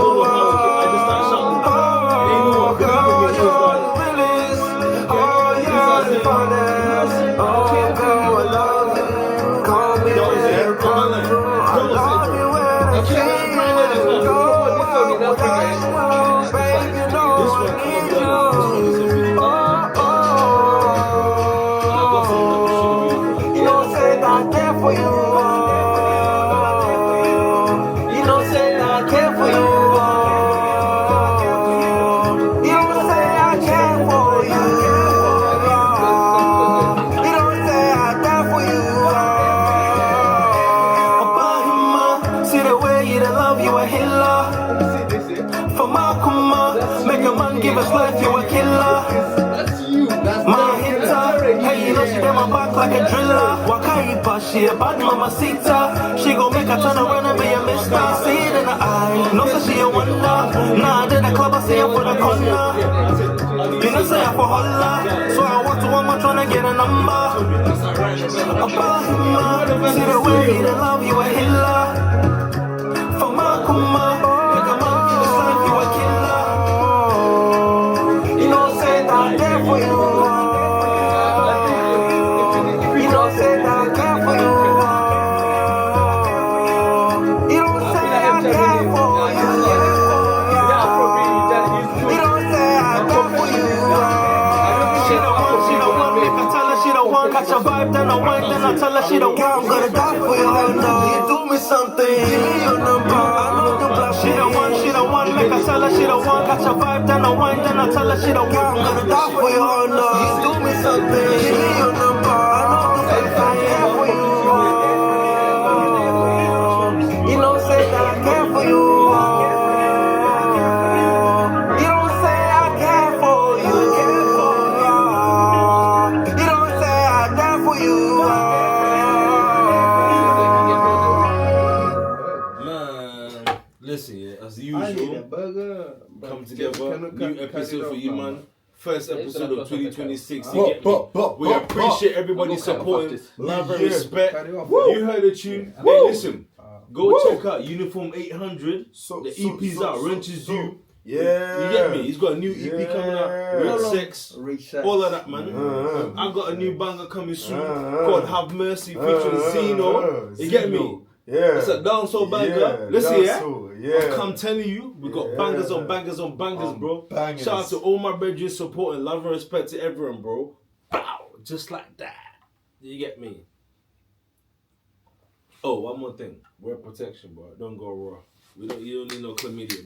Speaker 5: give us life, you a killer. My hitter, hey, you know she got my back like a driller. Wakaipa, she a bad mamacita. She gon' make her turn around and be a mister. See it in her eye, no say she a wonder. Nah, I did a club, I see her for the corner. You know say I for holla. So I walk to one more tryna get a number. About him, see the way he love you a healer. For my kuma, make a man give us life, you a killer. You know say that I'm there for you. You know say that I'm there for you. You don't say I'm there for you. You don't say I'm there for you. She don't want me, I tell her she don't want. Catch a vibe, then I wine, then I tell her she don't want. I'm gonna die for you, oh no. You do me something, give me your number. I know the block. She don't want, make her tell her she don't want. Catch a vibe, then I wine, then I tell her she don't want. I'm gonna die for you, oh no. You do me something, give me your number. I know the block. I care for you. You know, say that I care for you. You don't say I care for you. You don't say I care for you.
Speaker 3: Man, listen, yeah, as usual, come together, new episode for you, man. First episode of 2026. We appreciate everybody supporting. Love and respect. You heard the tune. Hey, listen, go check out Uniform 800. The EP's out. Rent is due.
Speaker 4: Yeah.
Speaker 3: You get me? He's got a new EP coming out. Red Sex. All of that, man. I got a new banger coming soon called Have Mercy featuring Zeno. You get me?
Speaker 4: Yeah.
Speaker 3: It's a dancehall banger.
Speaker 4: Yeah,
Speaker 3: Let's see,
Speaker 4: yeah.
Speaker 3: I'm telling you, we got bangers on bangers on bangers, bro.
Speaker 4: Bangers.
Speaker 3: Shout out to all my brethren supporting, love and respect to everyone, bro. Bow, just like that. You get me? Oh, one more thing. Wear protection, bro. Don't go raw. You don't need no chlamydia.